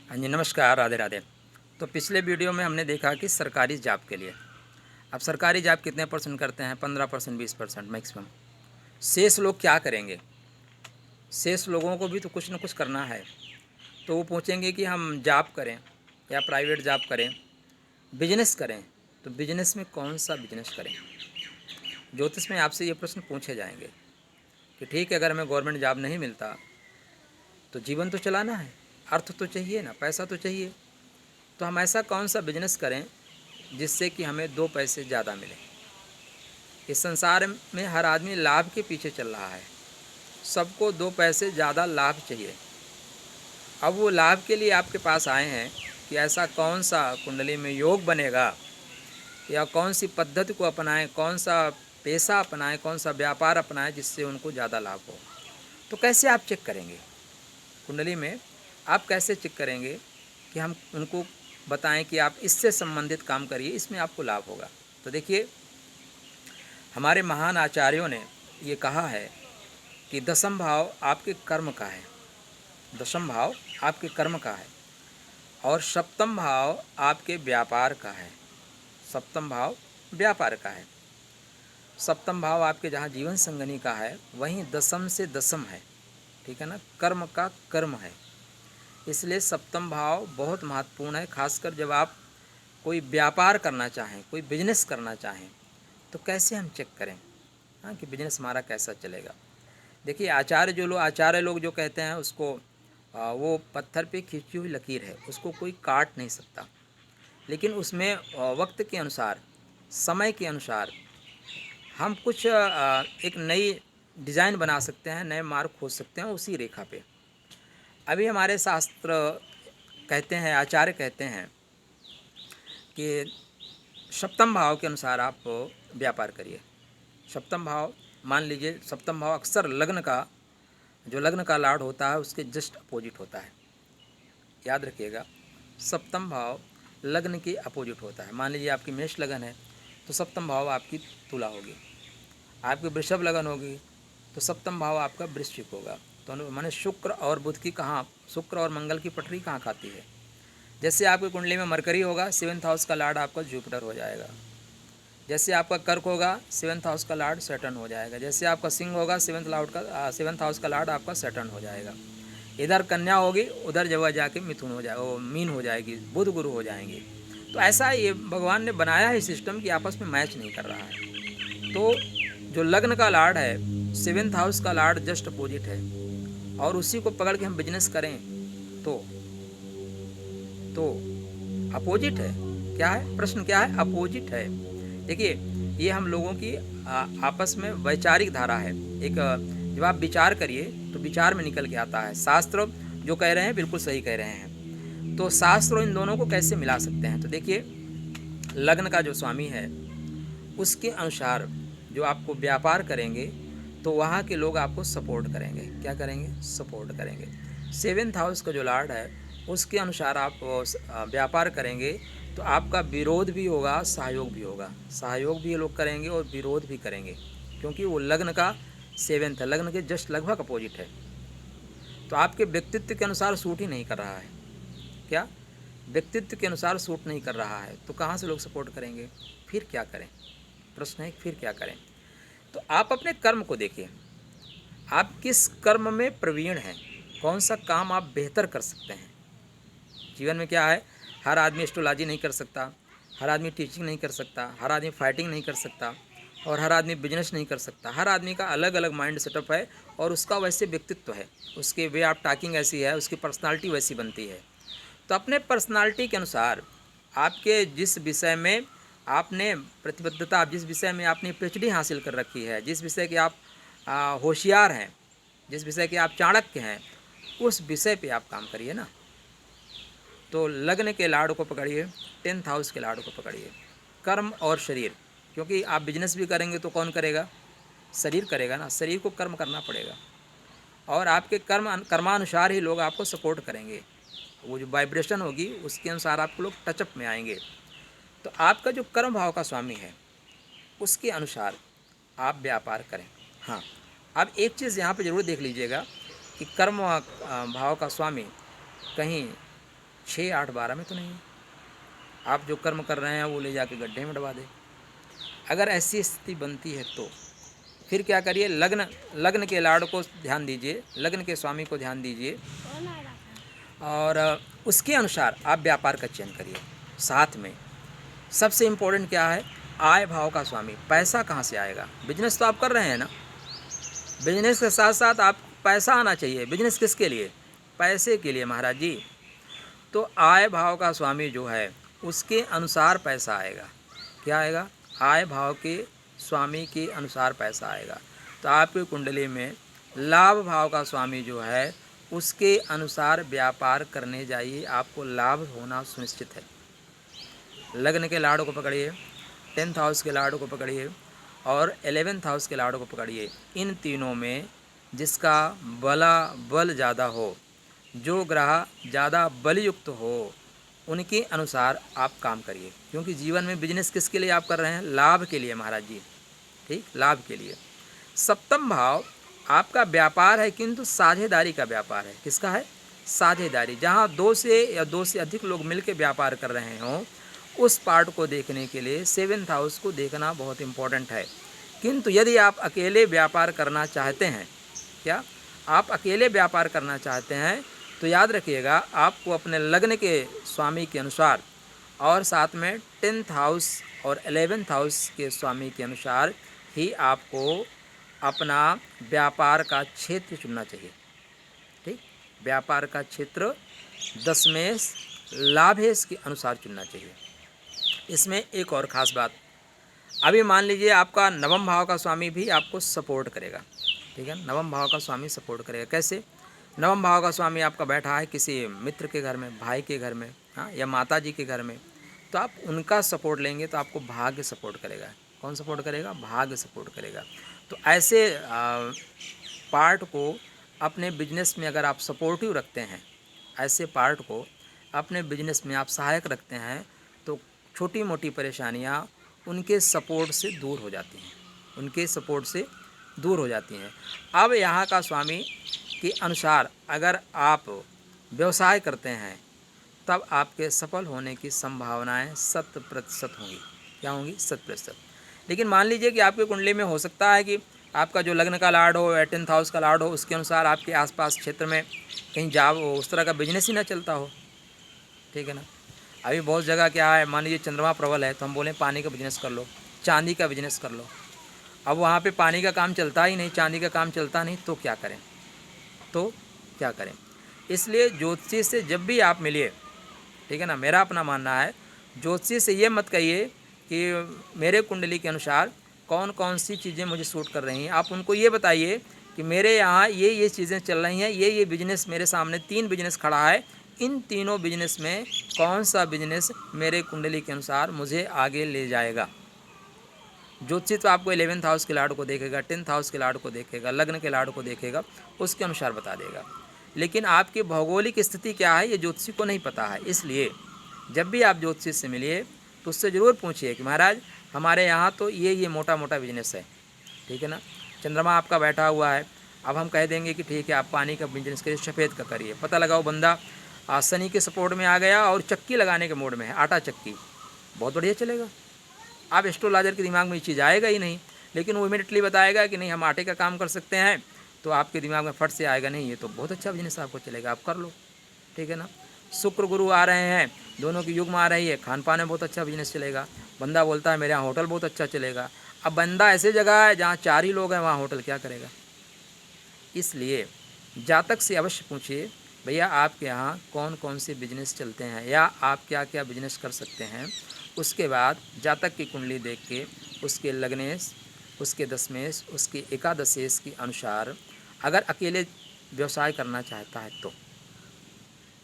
हाँ जी, नमस्कार, राधे राधे। तो पिछले वीडियो में हमने देखा कि सरकारी जॉब के लिए अब सरकारी जॉब कितने परसेंट करते हैं? 15%, 20% मैक्सिमम। शेष लोग क्या करेंगे? शेष लोगों को भी तो कुछ ना कुछ करना है। तो वो पूछेंगे कि हम जॉब करें या प्राइवेट जॉब करें, बिजनेस करें। तो बिजनेस में कौन सा बिजनेस करें? ज्योतिष में आपसे ये प्रश्न पूछे जाएंगे कि ठीक है, अगर हमें गवर्नमेंट जॉब नहीं मिलता तो जीवन तो चलाना है, अर्थ तो चाहिए ना, पैसा तो चाहिए। तो हम ऐसा कौन सा बिजनेस करें जिससे कि हमें 2 पैसे ज़्यादा मिलें। इस संसार में हर आदमी लाभ के पीछे चल रहा है, सबको 2 पैसे ज़्यादा लाभ चाहिए। अब वो लाभ के लिए आपके पास आए हैं कि ऐसा कौन सा कुंडली में योग बनेगा या कौन सी पद्धति को अपनाएं, कौन सा पेशा अपनाएं, कौन सा व्यापार अपनाएं जिससे उनको ज़्यादा लाभ हो। तो कैसे आप चेक करेंगे कुंडली में? आप कैसे चेक करेंगे कि हम उनको बताएं कि आप इससे संबंधित काम करिए, इसमें आपको लाभ होगा? तो देखिए, हमारे महान आचार्यों ने ये कहा है कि दसम भाव आपके कर्म का है, दसम भाव आपके कर्म का है और सप्तम भाव आपके व्यापार का है। सप्तम भाव व्यापार का है। सप्तम भाव आपके जहाँ जीवन संगनी का है, वहीं दसम से दसम है, ठीक है ना, कर्म का कर्म है। इसलिए सप्तम भाव बहुत महत्वपूर्ण है, खासकर जब आप कोई व्यापार करना चाहें, कोई बिजनेस करना चाहें। तो कैसे हम चेक करें हाँ कि बिजनेस हमारा कैसा चलेगा? देखिए, आचार्य लोग जो कहते हैं उसको वो पत्थर पे खींची हुई लकीर है, उसको कोई काट नहीं सकता। लेकिन उसमें वक्त के अनुसार, समय के अनुसार हम कुछ एक नई डिज़ाइन बना सकते हैं, नए मार्ग खोज सकते हैं उसी रेखा पे। अभी हमारे शास्त्र कहते हैं, आचार्य कहते हैं कि सप्तम भाव के अनुसार आप व्यापार करिए। सप्तम भाव, मान लीजिए सप्तम भाव अक्सर लग्न का, जो लग्न का लॉर्ड होता है उसके जस्ट अपोजिट होता है। याद रखिएगा, सप्तम भाव लग्न के अपोजिट होता है। मान लीजिए आपकी मेष लगन है तो सप्तम भाव आपकी तुला होगी, आपकी वृषभ लगन होगी तो सप्तम भाव आपका वृश्चिक होगा। तो माने शुक्र और बुध की कहाँ, शुक्र और मंगल की पटरी कहाँ खाती है? जैसे आपकी कुंडली में मरकरी होगा, 7th हाउस का लॉर्ड आपका जुपिटर हो जाएगा। जैसे आपका कर्क होगा, 7th हाउस का लॉर्ड सैटर्न हो जाएगा। जैसे आपका सिंह होगा, 7th हाउस का लॉर्ड आपका सैटर्न हो जाएगा। इधर कन्या होगी, उधर जगह जाके मिथुन हो जाएगा, मीन हो जाएगी, बुध गुरु हो जाएंगे। तो ऐसा ये भगवान ने बनाया है सिस्टम कि आपस में मैच नहीं कर रहा है। तो जो लग्न का लॉर्ड है, 7th हाउस का लॉर्ड जस्ट अपोजिट है, और उसी को पकड़ के हम बिजनेस करें तो अपोजिट है। क्या है प्रश्न? क्या है? अपोजिट है। देखिए, ये हम लोगों की आपस में वैचारिक धारा है। एक जब आप विचार करिए तो विचार में निकल के आता है। शास्त्र जो कह रहे हैं बिल्कुल सही कह रहे हैं। तो शास्त्र इन दोनों को कैसे मिला सकते हैं? तो देखिए, लग्न का जो स्वामी है उसके अनुसार जो आपको व्यापार करेंगे तो वहाँ के लोग आपको सपोर्ट करेंगे। क्या करेंगे? सपोर्ट करेंगे। 7th हाउस का जो लॉर्ड है उसके अनुसार आप व्यापार करेंगे तो आपका विरोध भी होगा, सहयोग भी होगा। सहयोग भी ये लोग करेंगे और विरोध भी करेंगे, क्योंकि वो लग्न का 7th है, लग्न के जस्ट लगभग अपोजिट है। तो आपके व्यक्तित्व के अनुसार सूट ही नहीं कर रहा है। क्या? व्यक्तित्व के अनुसार सूट नहीं कर रहा है तो कहाँ से लोग सपोर्ट करेंगे? फिर क्या करें? प्रश्न है, फिर क्या करें? तो आप अपने कर्म को देखिए, आप किस कर्म में प्रवीण हैं, कौन सा काम आप बेहतर कर सकते हैं। जीवन में क्या है, हर आदमी एस्ट्रोलॉजी नहीं कर सकता, हर आदमी टीचिंग नहीं कर सकता, हर आदमी फाइटिंग नहीं कर सकता, और हर आदमी बिजनेस नहीं कर सकता। हर आदमी का अलग अलग माइंड सेटअप है और उसका वैसे व्यक्तित्व है, उसके वे ऑफ टॉकिंग ऐसी है, उसकी पर्सनालिटी वैसी बनती है। तो अपने पर्सनालिटी के अनुसार आपके जिस विषय में आपने प्रतिबद्धता, जिस विषय में आपने पीएचडी हासिल कर रखी है, जिस विषय के आप होशियार हैं, जिस विषय के आप चाणक्य हैं, उस विषय पे आप काम करिए ना। तो लग्न के लाड़ को पकड़िए, 10th हाउस के लाड़ को पकड़िए, कर्म और शरीर, क्योंकि आप बिजनेस भी करेंगे तो कौन करेगा? शरीर करेगा ना। शरीर को कर्म करना पड़ेगा और आपके कर्मानुसार ही लोग आपको सपोर्ट करेंगे। वो जो वाइब्रेशन होगी उसके अनुसार आपको लोग टचअप में आएंगे। तो आपका जो कर्म भाव का स्वामी है उसके अनुसार आप व्यापार करें। हाँ, अब एक चीज़ यहाँ पे ज़रूर देख लीजिएगा कि कर्म भाव का स्वामी कहीं 6, 8, 12 में तो नहीं है। आप जो कर्म कर रहे हैं वो ले जाके गड्ढे में डलवा दे। अगर ऐसी स्थिति बनती है तो फिर क्या करिए, लग्न के लाड़ को ध्यान दीजिए, लग्न के स्वामी को ध्यान दीजिए और उसके अनुसार आप व्यापार का चयन करिए। साथ में सबसे इम्पोर्टेंट क्या है, आय भाव का स्वामी। पैसा कहाँ से आएगा? बिजनेस तो आप कर रहे हैं ना, बिजनेस के साथ साथ आप पैसा आना चाहिए। बिजनेस किसके लिए? पैसे के लिए महाराज जी। तो आय भाव का स्वामी जो है उसके अनुसार पैसा आएगा। क्या आएगा? आय भाव के स्वामी के अनुसार पैसा आएगा। तो आपकी कुंडली में लाभ भाव का स्वामी जो है उसके अनुसार व्यापार करने जाइए, आपको लाभ होना सुनिश्चित है। लग्न के लाड़ को पकड़िए, 10th हाउस के लाड़ को पकड़िए और 11th हाउस के लाड़ को पकड़िए। इन तीनों में जिसका बल ज़्यादा हो, जो ग्रह ज़्यादा बलयुक्त हो, उनके अनुसार आप काम करिए। क्योंकि जीवन में बिजनेस किसके लिए आप कर रहे हैं? लाभ के लिए महाराज जी। ठीक, लाभ के लिए। सप्तम भाव आपका व्यापार है, किंतु साझेदारी का व्यापार है। किसका है? साझेदारी। जहाँ 2 से या 2 से अधिक लोग मिलकर व्यापार कर रहे हों, उस पार्ट को देखने के लिए 7th हाउस को देखना बहुत इम्पोर्टेंट है। किंतु यदि आप अकेले व्यापार करना चाहते हैं, क्या आप अकेले व्यापार करना चाहते हैं, तो याद रखिएगा आपको अपने लग्न के स्वामी के अनुसार और साथ में 10th हाउस और 11th हाउस के स्वामी के अनुसार ही आपको अपना व्यापार का क्षेत्र चुनना चाहिए। ठीक, व्यापार का क्षेत्र दशमेश लाभेश के अनुसार चुनना चाहिए। इसमें एक और ख़ास बात, अभी मान लीजिए आपका नवम भाव का स्वामी भी आपको सपोर्ट करेगा। ठीक है, नवम भाव का स्वामी सपोर्ट करेगा। कैसे? नवम भाव का स्वामी आपका बैठा है किसी मित्र के घर में, भाई के घर में, हाँ, या माता जी के घर में, तो आप उनका सपोर्ट लेंगे तो आपको भाग्य सपोर्ट करेगा। कौन सपोर्ट करेगा? भाग्य सपोर्ट करेगा। तो ऐसे पार्ट को अपने बिजनेस में अगर आप सपोर्टिव रखते हैं, ऐसे पार्ट को अपने बिजनेस में आप सहायक रखते हैं, तो छोटी मोटी परेशानियां उनके सपोर्ट से दूर हो जाती हैं, उनके सपोर्ट से दूर हो जाती हैं। अब यहाँ का स्वामी के अनुसार अगर आप व्यवसाय करते हैं, तब आपके सफल होने की संभावनाएं 100% होंगी। क्या होंगी? 100%। लेकिन मान लीजिए कि आपकी कुंडली में हो सकता है कि आपका जो लग्न का लाड हो या 10th हाउस का लाड हो, उसके अनुसार आपके आसपास क्षेत्र में कहीं जॉब हो, उस तरह का बिजनेस ही ना चलता हो। ठीक है ना? अभी बहुत जगह क्या है, मान लीजिए चंद्रमा प्रबल है तो हम बोलें पानी का बिजनेस कर लो, चांदी का बिजनेस कर लो। अब वहाँ पे पानी का काम चलता ही नहीं, चांदी का काम चलता नहीं, तो क्या करें? तो क्या करें? इसलिए ज्योतिषी से जब भी आप मिलिए, ठीक है ना, मेरा अपना मानना है, ज्योतिषी से ये मत कहिए कि मेरे कुंडली के अनुसार कौन कौन सी चीज़ें मुझे सूट कर रही हैं। आप उनको ये बताइए कि मेरे यहाँ ये चीज़ें चल रही हैं, ये बिजनेस मेरे सामने 3 बिजनेस खड़ा है, इन तीनों बिजनेस में कौन सा बिजनेस मेरे कुंडली के अनुसार मुझे आगे ले जाएगा। ज्योतिषी तो आपको 11th हाउस के लाड को देखेगा, 10th हाउस के लाड को देखेगा, लग्न के लाड को देखेगा, उसके अनुसार बता देगा। लेकिन आपकी भौगोलिक स्थिति क्या है ये ज्योतिषी को नहीं पता है। इसलिए जब भी आप ज्योतिषी से मिलिए तो उससे ज़रूर पूछिए कि महाराज हमारे यहाँ तो ये मोटा मोटा बिजनेस है। ठीक है ना? चंद्रमा आपका बैठा हुआ है, अब हम कह देंगे कि ठीक है आप पानी का बिजनेस करिए, सफ़ेद का करिए। पता लगाओ बंदा शनि के सपोर्ट में आ गया और चक्की लगाने के मोड में है, आटा चक्की, बहुत बढ़िया चलेगा। आप एस्ट्रोलॉजर के दिमाग में ये चीज़ आएगा ही नहीं, लेकिन वो इमीडिएटली बताएगा कि नहीं हम आटे का काम कर सकते हैं, तो आपके दिमाग में फट से आएगा नहीं ये तो बहुत अच्छा बिजनेस आपको चलेगा, आप कर लो। ठीक है ना? शुक्र गुरु आ रहे हैं, दोनों की युग्म आ रही है, खान पान में बहुत अच्छा बिजनेस चलेगा। बंदा बोलता है मेरे यहाँ होटल बहुत अच्छा चलेगा। अब बंदा ऐसे जगह है जहाँ 4 ही लोग हैं, वहाँ होटल क्या करेगा? इसलिए जातक से अवश्य पूछिए भैया आपके यहाँ कौन कौन से बिजनेस चलते हैं या आप क्या क्या बिजनेस कर सकते हैं। उसके बाद जातक की कुंडली देख के उसके लग्नेश, उसके दशमेश, उसके एकादशेश के अनुसार अगर अकेले व्यवसाय करना चाहता है, तो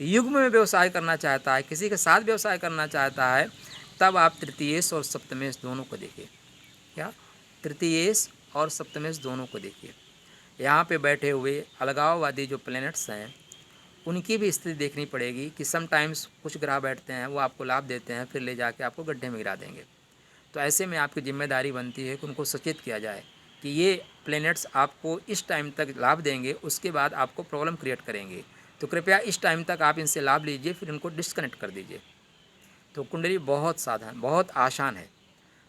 युग्म में व्यवसाय करना चाहता है, किसी के साथ व्यवसाय करना चाहता है, तब आप तृतीयेश और सप्तमेश दोनों को देखिए। क्या? तृतीयेश और सप्तमेश दोनों को देखिए। यहाँ पे बैठे हुए अलगाववादी जो प्लैनेट्स हैं उनकी भी स्थिति देखनी पड़ेगी कि समटाइम्स कुछ ग्रह बैठते हैं वो आपको लाभ देते हैं, फिर ले जाके आपको गड्ढे में गिरा देंगे। तो ऐसे में आपकी जिम्मेदारी बनती है कि उनको सचेत किया जाए कि ये प्लैनेट्स आपको इस टाइम तक लाभ देंगे, उसके बाद आपको प्रॉब्लम क्रिएट करेंगे। तो कृपया इस टाइम तक आप इनसे लाभ लीजिए, फिर इनको डिस्कनेक्ट कर दीजिए। तो कुंडली बहुत साधारण, बहुत आसान है।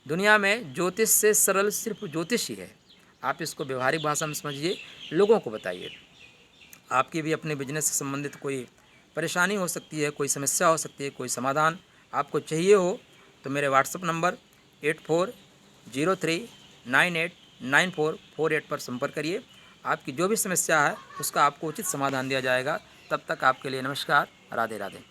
दुनिया में ज्योतिष से सरल सिर्फ ज्योतिष ही है। आप इसको व्यवहारिक भाषा में समझिए, लोगों को बताइए। आपकी भी अपने बिजनेस से संबंधित कोई परेशानी हो सकती है, कोई समस्या हो सकती है, कोई समाधान आपको चाहिए हो, तो मेरे व्हाट्सएप नंबर 8403989448 पर संपर्क करिए। आपकी जो भी समस्या है उसका आपको उचित समाधान दिया जाएगा। तब तक आपके लिए नमस्कार, राधे राधे।